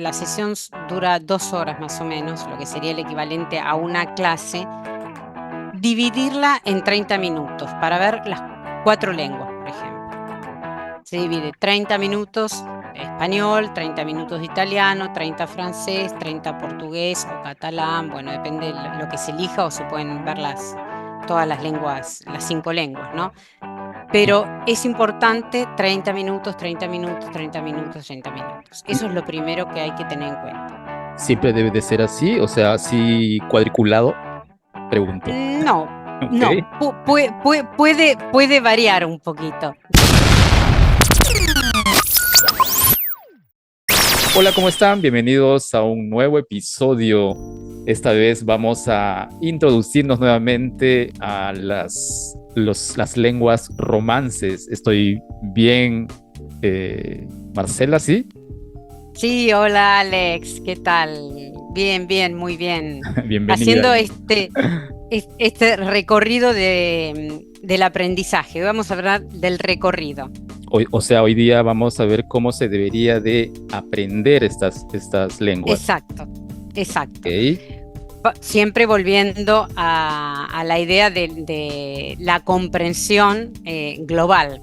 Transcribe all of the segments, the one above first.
La sesión dura 2 horas más o menos, lo que sería el equivalente a una clase. Dividirla en 30 minutos para ver las 4 lenguas, por ejemplo. Se divide 30 minutos español, 30 minutos de italiano, 30 francés, 30 portugués o catalán. Bueno, depende de lo que se elija, o se pueden ver todas las lenguas, las 5 lenguas, ¿no? Pero es importante 30 minutos, 30 minutos, 30 minutos, 30 minutos. Eso es lo primero que hay que tener en cuenta. ¿Siempre debe de ser así? O sea, así cuadriculado, pregunto. No, Ok. no, puede variar un poquito. Hola, ¿cómo están? Bienvenidos a un nuevo episodio. Esta vez vamos a introducirnos nuevamente a las lenguas romances. Estoy bien, Marcela, ¿sí? Sí, hola Alex, ¿qué tal? Bien, bien, muy bien. Bienvenida. Haciendo este recorrido del aprendizaje. Vamos a hablar del recorrido. Hoy día vamos a ver cómo se debería de aprender estas lenguas. Exacto, exacto. ¿Ok? Siempre volviendo a la idea de la comprensión global,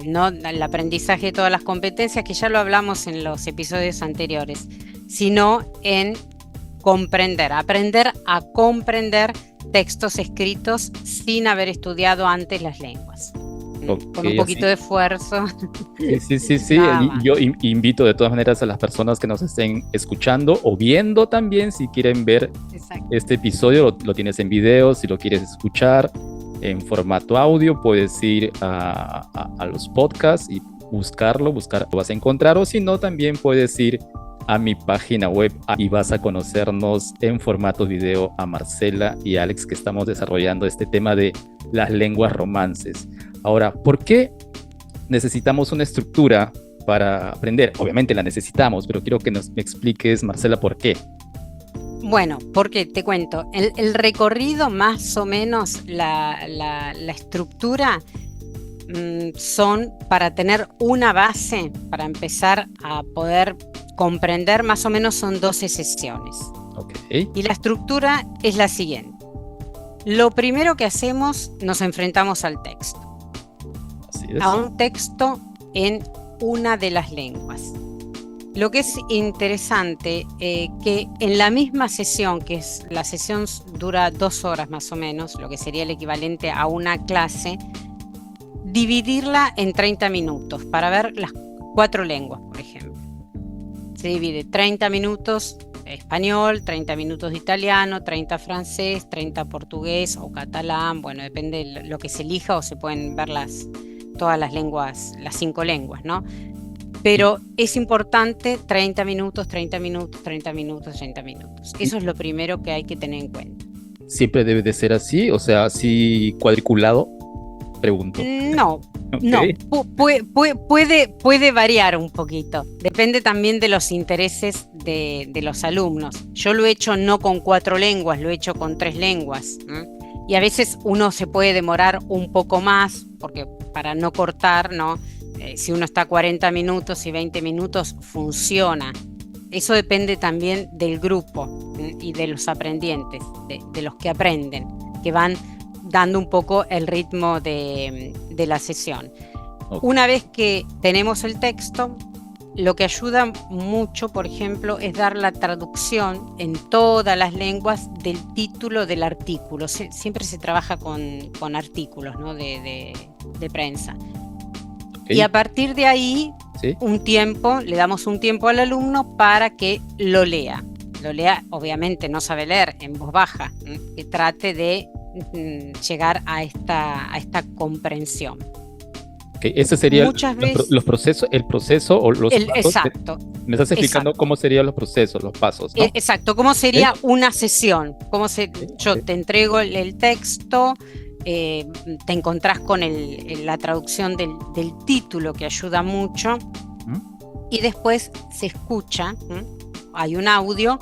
no el aprendizaje de todas las competencias, que ya lo hablamos en los episodios anteriores, sino en aprender a comprender textos escritos sin haber estudiado antes las lenguas. Ok, Con un poquito así. de esfuerzo. Sí. Nada Y más. yo invito de todas maneras a las personas que nos estén escuchando o viendo también, si quieren ver Exacto. este episodio, lo tienes en video, si lo quieres escuchar en formato audio, puedes ir a los podcasts y buscar, lo vas a encontrar, o si no, también puedes ir a mi página web y vas a conocernos en formato video a Marcela y Alex, que estamos desarrollando este tema de las lenguas romances. Ahora, ¿por qué necesitamos una estructura para aprender? Obviamente la necesitamos, pero quiero que me expliques, Marcela, por qué. Bueno, porque te cuento, el recorrido, más o menos, la estructura, son para tener una base, para empezar a poder comprender. Más o menos son 12 sesiones. Ok. Y la estructura es la siguiente. Lo primero que hacemos, nos enfrentamos al texto. Así es. A un texto en una de las lenguas. Lo que es interesante, que en la misma sesión, la sesión dura 2 horas más o menos, lo que sería el equivalente a una clase, dividirla en 30 minutos para ver las 4 lenguas, por ejemplo. Se divide 30 minutos español, 30 minutos de italiano, 30 francés, 30 portugués o catalán. Bueno, depende de lo que se elija, o se pueden ver todas las lenguas, las 5 lenguas, ¿no? Pero es importante 30 minutos, 30 minutos, 30 minutos, 30 minutos. Eso es lo primero que hay que tener en cuenta. ¿Siempre debe de ser así? O sea, así cuadriculado, pregunto. No, Ok. no, puede variar un poquito. Depende también de los intereses de los alumnos. Yo lo he hecho no con 4 lenguas, lo he hecho con 3 lenguas. Y a veces uno se puede demorar un poco más, porque para no cortar, ¿no? Si uno está 40 minutos y 20 minutos, funciona. Eso depende también del grupo y de los aprendientes, de los que aprenden, que van dando un poco el ritmo de la sesión. Ok. Una vez que tenemos el texto, lo que ayuda mucho, por ejemplo, es dar la traducción en todas las lenguas del título del artículo. Siempre se trabaja con artículos, ¿no? de prensa. Ok. Y a partir de ahí, Sí. le damos un tiempo al alumno para que lo lea. Obviamente no sabe leer en voz baja, que trate de llegar a esta comprensión. Ok, ese sería Muchas veces, los procesos, el proceso o los pasos. exacto, Me estás explicando exacto, cómo serían los procesos, los pasos, ¿no? exacto. ¿Cómo sería una sesión? Yo Ok. te entrego el texto, te encontrás con la traducción del título, que ayuda mucho, ¿Mm? y después se escucha. Hay un audio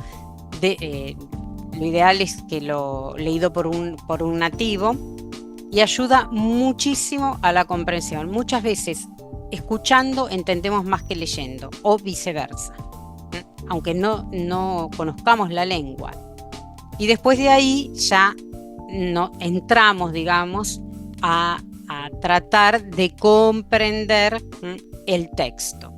lo ideal es que lo leído por un nativo, y ayuda muchísimo a la comprensión. Muchas veces escuchando entendemos más que leyendo, o viceversa. aunque no conozcamos la lengua. Y después de ahí ya no entramos, digamos, a tratar de comprender el texto.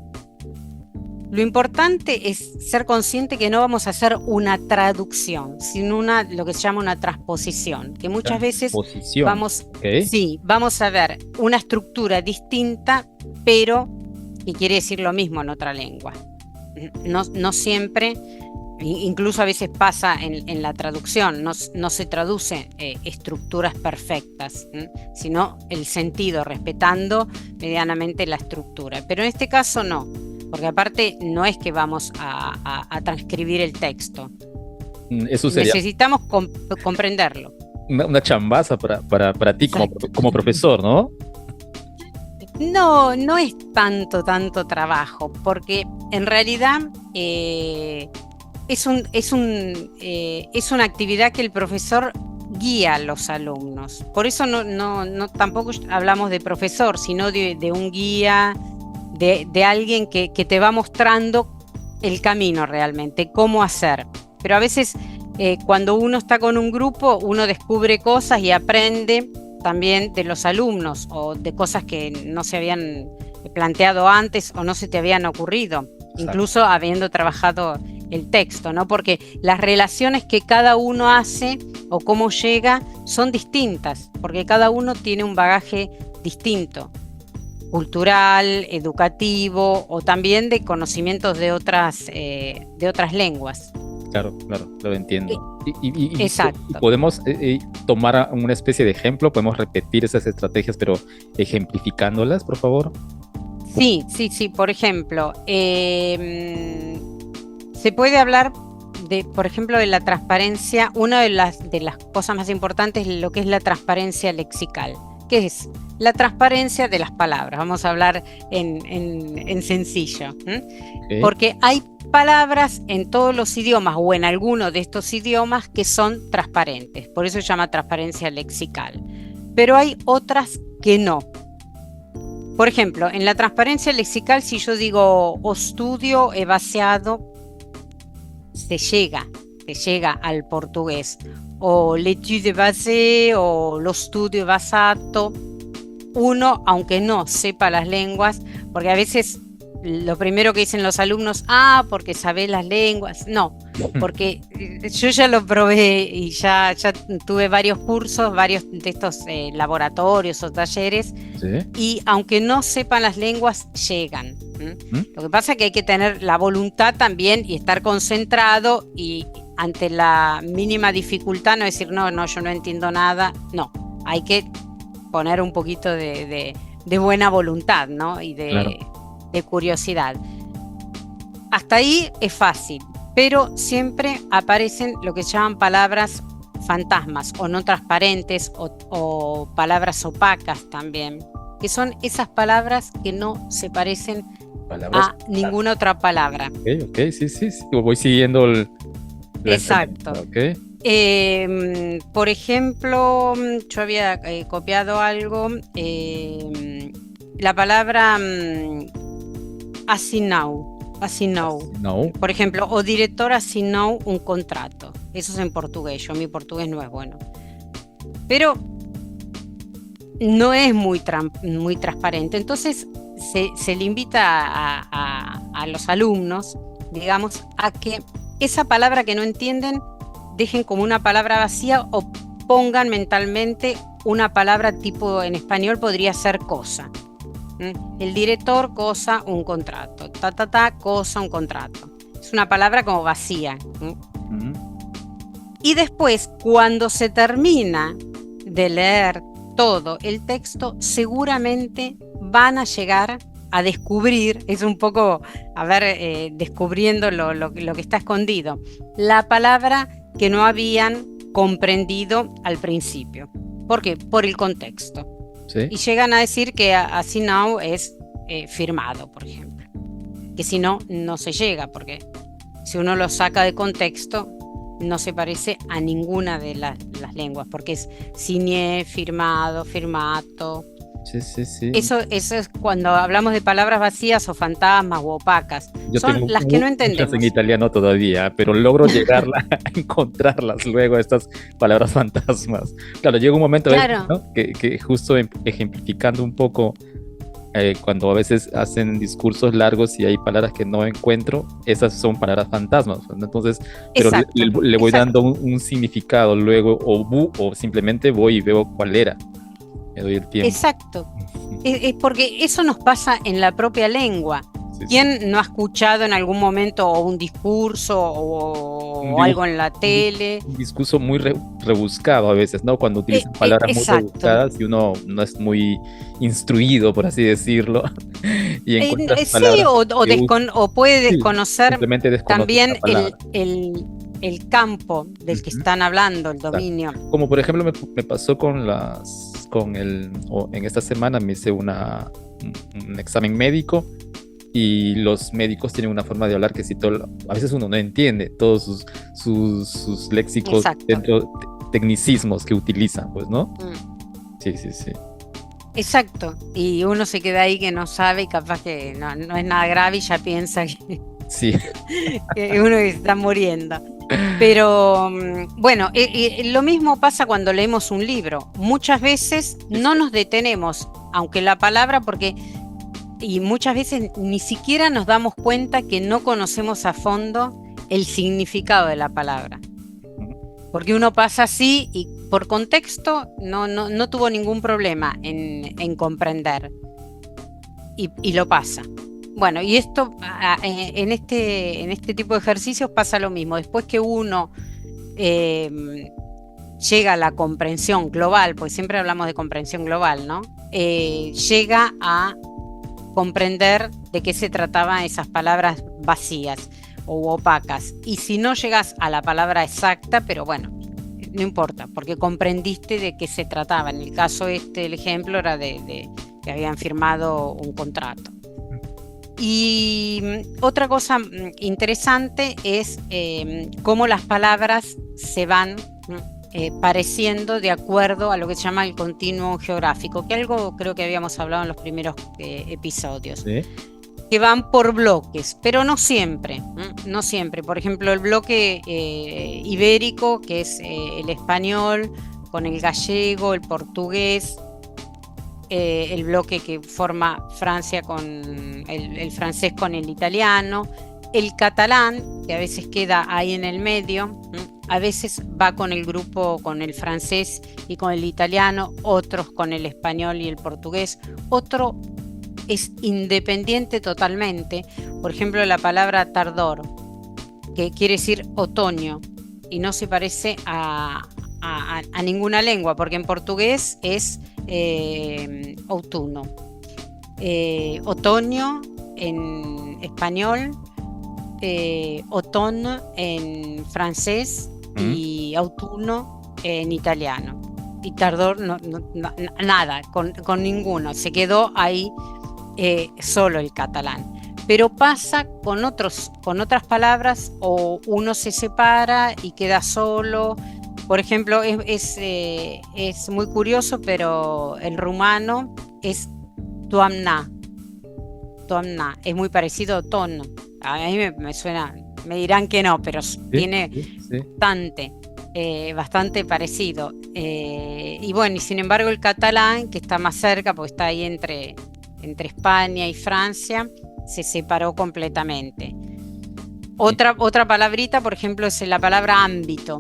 Lo importante es ser consciente que no vamos a hacer una traducción, sino lo que se llama una transposición, que muchas veces vamos a ver una estructura distinta, pero que quiere decir lo mismo en otra lengua. No siempre, incluso a veces pasa en la traducción, no se traduce estructuras perfectas, sino el sentido, respetando medianamente la estructura. Pero en este caso no. Porque aparte no es que vamos a transcribir el texto. Eso sería... Necesitamos comprenderlo. Una chambaza para ti como profesor, ¿no? No es tanto trabajo, porque en realidad es una actividad que el profesor guía a los alumnos. Por eso no tampoco hablamos de profesor, sino de un guía, de alguien que te va mostrando el camino realmente, cómo hacer. Pero a veces cuando uno está con un grupo, uno descubre cosas y aprende también de los alumnos o de cosas que no se habían planteado antes o no se te habían ocurrido, incluso habiendo trabajado el texto, ¿no? Porque las relaciones que cada uno hace o cómo llega son distintas, porque cada uno tiene un bagaje distinto, cultural, educativo o también de conocimientos de otras lenguas. Claro, lo entiendo. Exacto. Y podemos tomar una especie de ejemplo, podemos repetir esas estrategias, pero ejemplificándolas, por favor. Sí. Por ejemplo, se puede hablar por ejemplo, de la transparencia. Una de las cosas más importantes es lo que es la transparencia lexical, que es la transparencia de las palabras. Vamos a hablar en sencillo, okay. Porque hay palabras en todos los idiomas o en algunos de estos idiomas que son transparentes, por eso se llama transparencia lexical, pero hay otras que no. Por ejemplo, en la transparencia lexical, si yo digo o studio e baseado, se llega al portugués, o l'étude basée o lo studio basato. Uno, aunque no sepa las lenguas, porque a veces lo primero que dicen los alumnos, porque sabés las lenguas. No, porque yo ya lo probé y ya tuve varios cursos, varios de estos laboratorios o talleres, ¿sí? Y aunque no sepan las lenguas, llegan. Lo que pasa es que hay que tener la voluntad también y estar concentrado, y ante la mínima dificultad no decir, no, yo no entiendo nada. No, hay que poner un poquito de buena voluntad, ¿no? Y de curiosidad. Hasta ahí es fácil, pero siempre aparecen lo que se llaman palabras fantasmas o no transparentes o palabras opacas también, que son esas palabras que no se parecen a ninguna otra palabra. Ok, sí, voy siguiendo exacto. Okay. Por ejemplo, yo había copiado algo, la palabra assinou. Por ejemplo, o director assinou un contrato. Eso es en portugués. Mi portugués no es bueno. Pero no es muy transparente. Entonces se le invita a los alumnos, digamos, a que esa palabra que no entienden dejen como una palabra vacía o pongan mentalmente una palabra tipo, en español podría ser cosa. El director, cosa, un contrato. Cosa, un contrato. Es una palabra como vacía. Y después, cuando se termina de leer todo el texto, seguramente van a llegar a descubrir, es un poco, descubriendo lo que está escondido, la palabra que no habían comprendido al principio. ¿Por qué? Por el contexto. ¿Sí? Y llegan a decir que assinou es firmado, por ejemplo. Que si no, no se llega, porque si uno lo saca de contexto, no se parece a ninguna de las lenguas, porque es signé, firmado, firmato. Sí, sí, sí. Eso es cuando hablamos de palabras vacías o fantasmas o opacas. Yo Son tengo las que no muchas en entendemos. italiano todavía, pero logro llegarla a encontrarlas luego, estas palabras fantasmas. Claro, llega un momento a veces, Claro, ¿no? que justo ejemplificando un poco, cuando a veces hacen discursos largos y hay palabras que no encuentro, esas son palabras fantasmas, ¿no? Entonces, pero exacto, le voy dando exacto. un significado luego, o simplemente voy y veo cuál era, me doy el tiempo. Exacto. Es porque eso nos pasa en la propia lengua. Sí, sí. ¿Quién no ha escuchado en algún momento o un discurso Un o dibujo, algo en la tele? un discurso muy rebuscado a veces, ¿no? Cuando utilizan palabras muy Exacto. rebuscadas y uno no es muy instruido, por así decirlo, y encuentras Sí, palabras que o puede sí, desconocer simplemente desconoces la también palabra. el campo del que Ujú. están hablando, el Exacto. dominio. Como por ejemplo me pasó o en esta semana me hice un examen médico y los médicos tienen una forma de hablar que si a veces uno no entiende todos sus léxicos Exacto. dentro, tecnicismos que utilizan, pues, ¿no? Mm. Sí, sí, sí. Exacto. Y uno se queda ahí que no sabe y capaz que no es nada grave y ya piensa Sí, que uno que se está muriendo. Pero bueno, lo mismo pasa cuando leemos un libro. Muchas veces no nos detenemos, aunque la palabra, y muchas veces ni siquiera nos damos cuenta que no conocemos a fondo el significado de la palabra. Porque uno pasa así y por contexto no tuvo ningún problema en comprender y lo pasa. Bueno, y esto en este tipo de ejercicios pasa lo mismo. Después que uno llega a la comprensión global, porque siempre hablamos de comprensión global, ¿no? Llega a comprender de qué se trataban esas palabras vacías o opacas. Y si no llegas a la palabra exacta, pero bueno, no importa, porque comprendiste de qué se trataba. En el caso el ejemplo era de que habían firmado un contrato. Y otra cosa interesante es cómo las palabras se van pareciendo de acuerdo a lo que se llama el continuo geográfico, que algo creo que habíamos hablado en los primeros episodios, sí. que van por bloques, pero no siempre, no siempre. Por ejemplo, el bloque ibérico, que es el español con el gallego, el portugués, el bloque que forma Francia con el francés con el italiano, el catalán, que a veces queda ahí en el medio, a veces va con el grupo, con el francés y con el italiano, otros con el español y el portugués, otro es independiente totalmente. Por ejemplo, la palabra tardor, que quiere decir otoño, y no se parece a ninguna lengua, porque en portugués es outono, otoño en español, otoño en francés y autunno en italiano. Y tardor nada, con ninguno, se quedó ahí solo el catalán. Pero pasa con otras palabras, o uno se separa y queda solo. Por ejemplo, es muy curioso, pero el rumano es toamna. Toamna es muy parecido a otoño. A mí me suena, me dirán que no, pero Sí, tiene sí, sí. bastante parecido. Y bueno, y sin embargo el catalán, que está más cerca, porque está ahí entre España y Francia, se separó completamente. Otra palabrita, por ejemplo, es la palabra ámbito.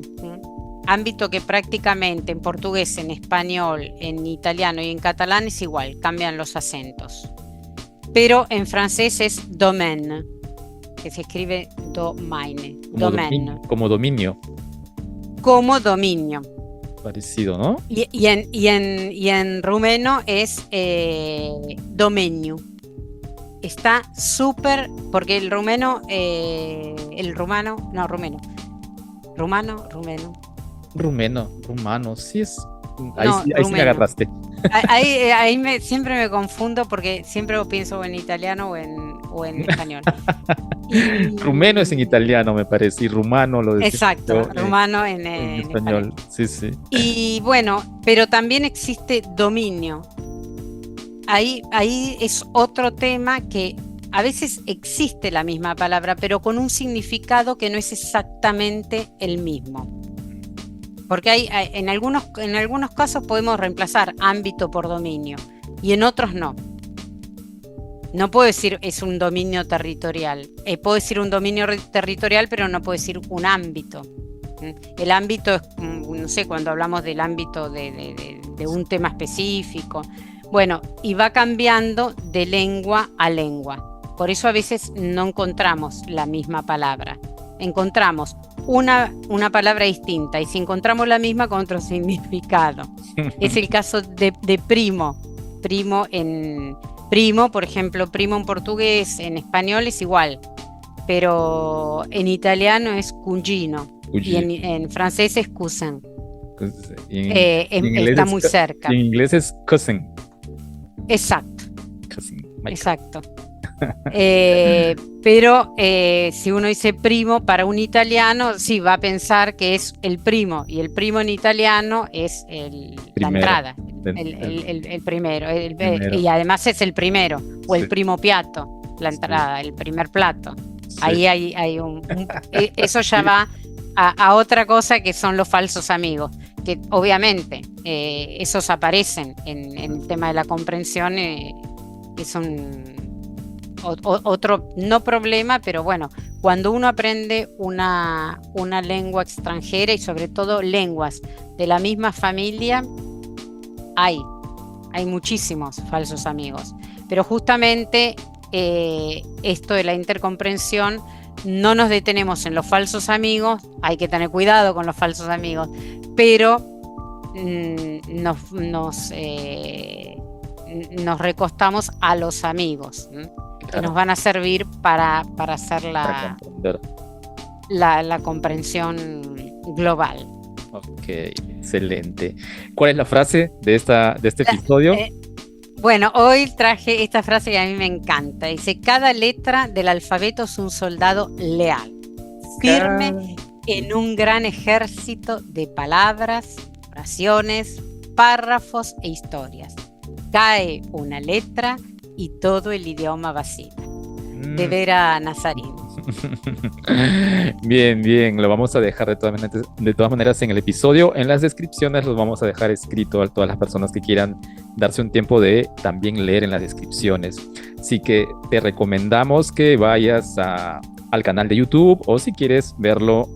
Ámbito, que prácticamente en portugués, en español, en italiano y en catalán es igual, cambian los acentos. Pero en francés es domaine, que se escribe domaine, domaine, Como dominio, como dominio. parecido, ¿no? Y en rumeno es domeniu. Está súper, porque rumano, Rumano, sí es. no, Ahí sí me rumeno. agarraste. Ahí siempre me confundo porque siempre pienso o en italiano o en español. Rumeno es en Y, italiano, me parece, y rumano lo decía exacto, yo rumano en en español. español. Sí, sí. Y bueno, pero también existe dominio. ahí es otro tema que a veces existe la misma palabra, pero con un significado que no es exactamente el mismo. Porque en algunos casos podemos reemplazar ámbito por dominio y en otros no. No puedo decir es un dominio territorial. Puedo decir un dominio territorial, pero no puedo decir un ámbito. El ámbito es, no sé, cuando hablamos del ámbito de un tema específico. Bueno, y va cambiando de lengua a lengua. Por eso a veces no encontramos la misma palabra. Encontramos una palabra distinta y si encontramos la misma con otro significado. Es el caso de primo. Primo, por ejemplo, primo en portugués, en español es igual, pero en italiano es cugino y en francés es cousin. Está muy cerca. En inglés es cousin. Exacto. Cousin. Exacto. Pero si uno dice primo para un italiano, sí va a pensar que es el primo, y el primo en italiano es la entrada, el primero, y además es el primero, o el primo piatto, la entrada, el primer plato. Sí. Ahí hay eso ya va a otra cosa que son los falsos amigos, que obviamente esos aparecen en el tema de la comprensión, que son otro, no problema, pero bueno, cuando uno aprende una lengua extranjera y sobre todo lenguas de la misma familia, hay muchísimos falsos amigos, pero justamente esto de la intercomprensión, no nos detenemos en los falsos amigos, hay que tener cuidado con los falsos amigos, pero nos recostamos a los amigos, que nos van a servir para hacer la comprensión global. Ok, excelente. ¿Cuál es la frase de este episodio? Bueno, hoy traje esta frase que a mí me encanta. Dice: cada letra del alfabeto es un soldado leal, firme en un gran ejército de palabras, oraciones, párrafos e historias. Cae una letra y todo el idioma vacila. De Vera Nazarín. Bien, lo vamos a dejar de todas maneras en el episodio. En las descripciones los vamos a dejar escrito a todas las personas que quieran darse un tiempo de también leer en las descripciones. Así que te recomendamos que vayas al canal de YouTube, o si quieres verlo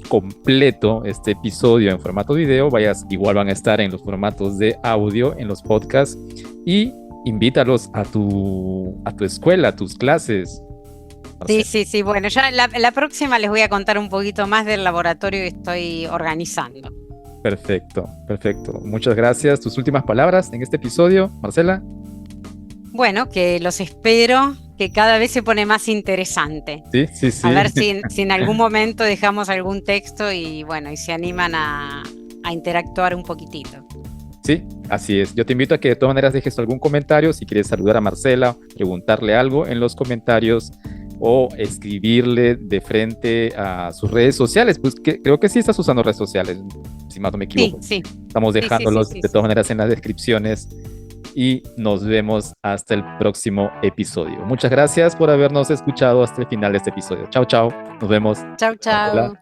completo, este episodio en formato video, igual van a estar en los formatos de audio, en los podcasts, y invítalos a tu escuela, a tus clases. Sí. Bueno, ya la próxima les voy a contar un poquito más del laboratorio que estoy organizando. Perfecto. Muchas gracias. ¿Tus últimas palabras en este episodio, Marcela? Bueno, que los espero, que cada vez se pone más interesante. Sí. A ver si en algún momento dejamos algún texto y se animan a interactuar un poquitito. Sí, así es. Yo te invito a que de todas maneras dejes algún comentario. Si quieres saludar a Marcela, preguntarle algo en los comentarios o escribirle de frente a sus redes sociales, pues creo que sí estás usando redes sociales, si más no me equivoco. Sí. Estamos dejándolos de todas maneras en las descripciones y nos vemos hasta el próximo episodio. Muchas gracias por habernos escuchado hasta el final de este episodio. Chao. Nos vemos. Chao. Hola.